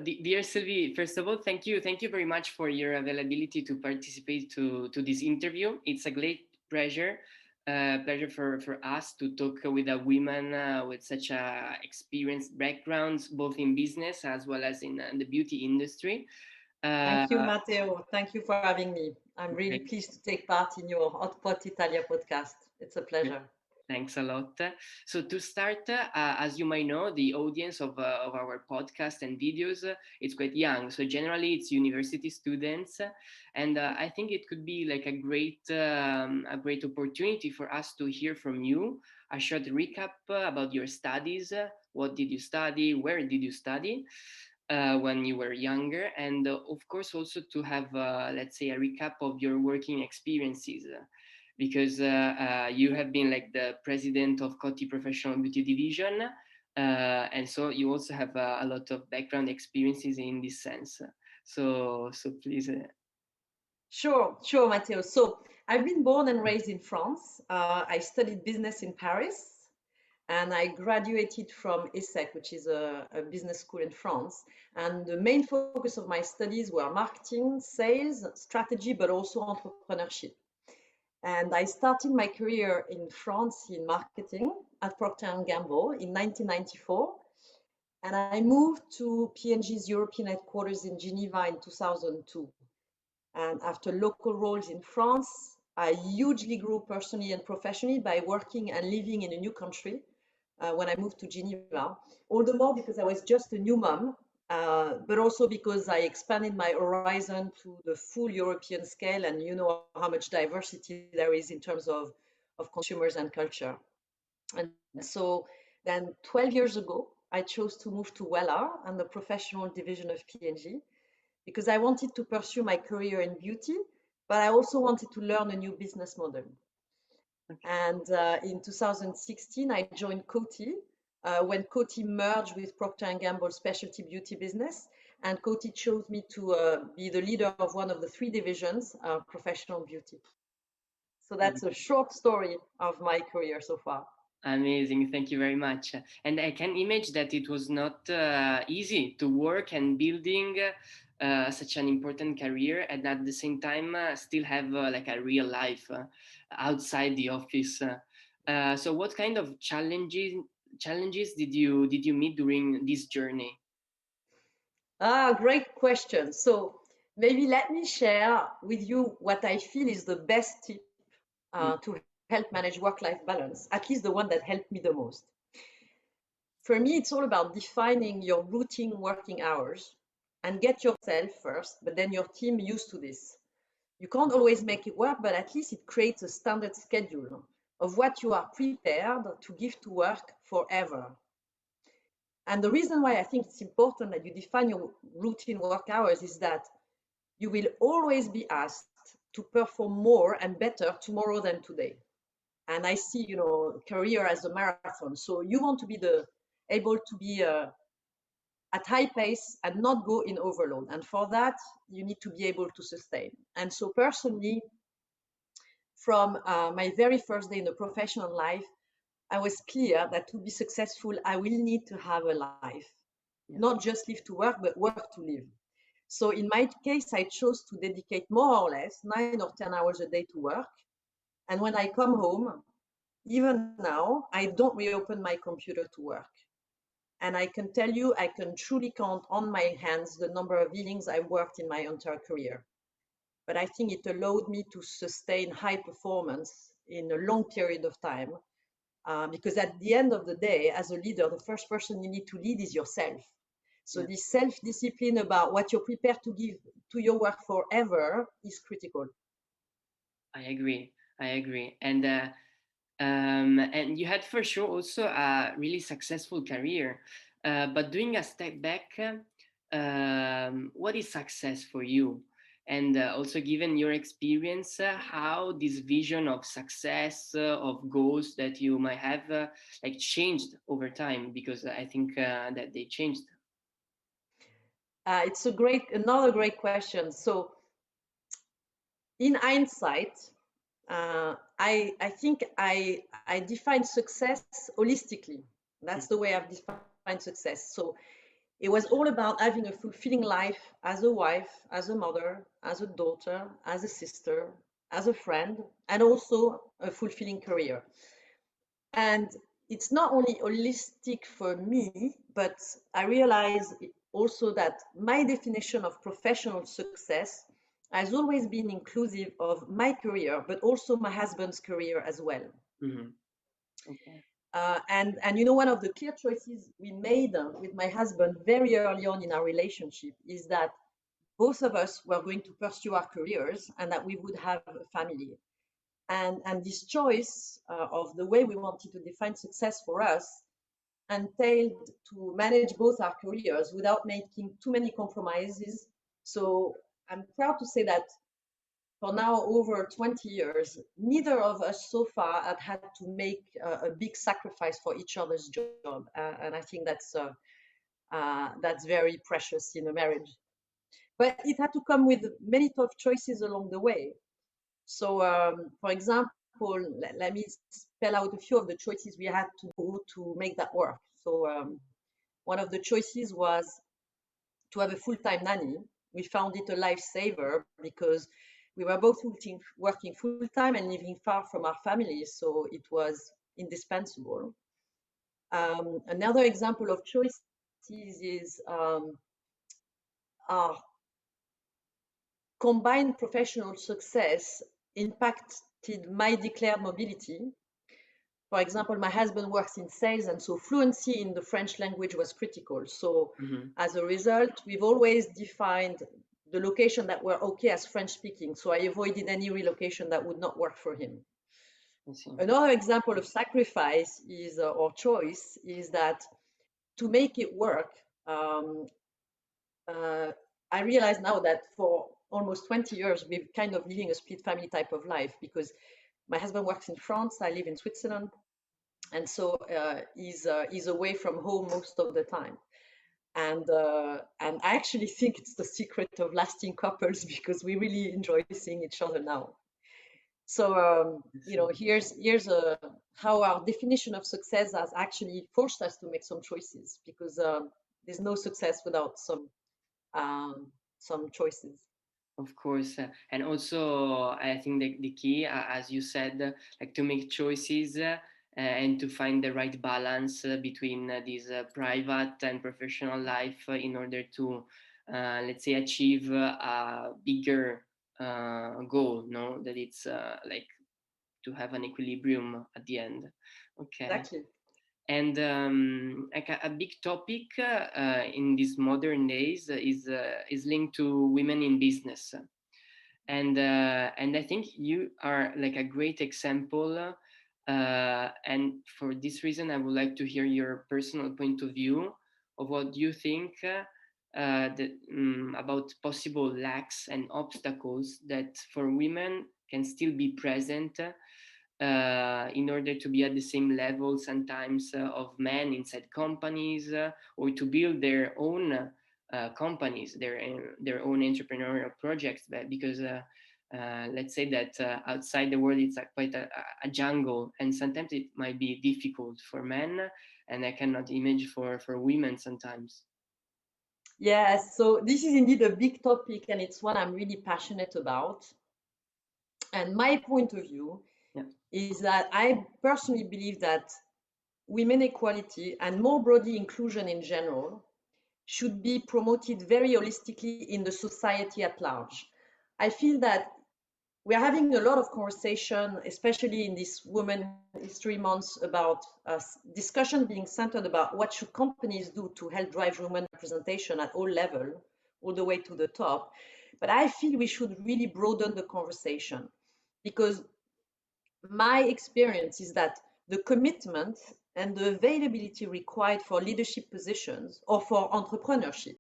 Dear Sylvie, first of all, thank you very much for your availability to participate to this interview. It's a great pleasure for us to talk with a woman with such a experienced backgrounds, both in business as well as in the beauty industry. Thank you, Uh, Matteo. Thank you for having me. I'm really okay. pleased to take part in your Hotpot Italia podcast. It's a pleasure. Thanks a lot. So to start, as you might know, the audience of our podcast and videos, it's quite young. So generally, it's university students, and I think it could be like a great opportunity for us to hear from you. A short recap about your studies. What did you study? Where did you study? When you were younger, and of course also to have, let's say, a recap of your working experiences, because you have been like the president of Coty Professional Beauty Division, and so you also have a lot of background experiences in this sense. So please. Sure, Matteo. So I've been born and raised in France. I studied business in Paris, and I graduated from ESSEC, which is a business school in France. And the main focus of my studies were marketing, sales, strategy, but also entrepreneurship. And I started my career in France in marketing at Procter& Gamble in 1994. And I moved to P&G's European headquarters in Geneva in 2002. And after local roles in France, I hugely grew personally and professionally by working and living in a new country when I moved to Geneva. All the more because I was just a new mom, but also because I expanded my horizon to the full European scale, and you know how much diversity there is in terms of consumers and culture. And so then 12 years ago, I chose to move to Wella and the professional division of P&G because I wanted to pursue my career in beauty, but I also wanted to learn a new business model. And in 2016, I joined Coty when Coty merged with Procter& Gamble specialty beauty business. And Coty chose me to be the leader of one of the three divisions, professional beauty. So that's a short story of my career so far. Amazing, thank you very much. And I can imagine that it was not easy to work and building such an important career, and at the same time still have like a real life outside the office. So, what kind of challenges did you meet during this journey? Great question. So maybe let me share with you what I feel is the best tip Mm. to help manage work-life balance, at least the one that helped me the most. For me, it's all about defining your routine working hours and get yourself first, but then your team used to this. You can't always make it work, but at least it creates a standard schedule of what you are prepared to give to work forever. And the reason why I think it's important that you define your routine work hours is that you will always be asked to perform more and better tomorrow than today. And I see, career as a marathon. So you want to be able to be at high pace and not go in overload. And for that, you need to be able to sustain. And so personally, from my very first day in the professional life, I was clear that to be successful, I will need to have a life, Yeah. not just live to work, but work to live. So in my case, I chose to dedicate more or less 9 or 10 hours a day to work. And when I come home, even now, I don't reopen my computer to work. And I can tell you, I can truly count on my hands the number of evenings I worked in my entire career. But I think it allowed me to sustain high performance in a long period of time. Because at the end of the day, as a leader, the first person you need to lead is yourself. So Yeah. this self-discipline about what you're prepared to give to your work forever is critical. I agree. I agree. And you had for sure also a really successful career. But doing a step back, what is success for you? And also, given your experience, how this vision of success, of goals that you might have, like changed over time? Because I think that they changed. It's another great question. So in hindsight, I think I define success holistically. That's the way I've defined success. So It was all about having a fulfilling life as a wife, as a mother, as a daughter, as a sister, as a friend, and also a fulfilling career. And it's not only holistic for me, but I realize also that my definition of professional success has always been inclusive of my career, but also my husband's career as well. Mm-hmm. Okay. And you know, one of the clear choices we made with my husband very early on in our relationship is that both of us were going to pursue our careers and that we would have a family. And this choice of the way we wanted to define success for us entailed to manage both our careers without making too many compromises. So I'm proud to say that for now over 20 years, neither of us so far have had to make a big sacrifice for each other's job. And I think that's very precious in a marriage. But it had to come with many tough choices along the way. So, for example, let me spell out a few of the choices we had to do to make that work. So, one of the choices was to have a full-time nanny. We found it a lifesaver because we were both working full-time and living far from our families, so it was indispensable. Another example of choices is our combined professional success impacted my declared mobility. For example, my husband works in sales, and so fluency in the French language was critical. So as a result, we've always defined the location that were okay as French speaking. So I avoided any relocation that would not work for him. Another example of sacrifice is, or choice, is that to make it work, I realize now that for almost 20 years, we've kind of living a split family type of life because my husband works in France, I live in Switzerland, and so he's away from home most of the time. And I actually think it's the secret of lasting couples because we really enjoy seeing each other now. So you know, here's how our definition of success has actually forced us to make some choices because there's no success without some choices. Of course, and also I think the key, as you said, like to make choices and to find the right balance between this private and professional life in order to, let's say, achieve a bigger goal. No, that it's like to have an equilibrium at the end. Okay. Exactly. And like a big topic in these modern days is linked to women in business, and I think you are like a great example. And for this reason, I would like to hear your personal point of view of what you think about possible lacks and obstacles that for women can still be present in order to be at the same level sometimes of men inside companies or to build their own companies, their own entrepreneurial projects. But because let's say that outside the world it's quite a jungle, and sometimes it might be difficult for men, and I cannot imagine for women sometimes. Yes, so this is indeed a big topic, and it's one I'm really passionate about. And my point of view is that I personally believe that women equality and more broadly inclusion in general should be promoted very holistically in the society at large. I feel that we're having a lot of conversation, especially in this Women History Month, about discussion being centered about what should companies do to help drive women representation at all levels, all the way to the top. But I feel we should really broaden the conversation because my experience is that the commitment and the availability required for leadership positions or for entrepreneurship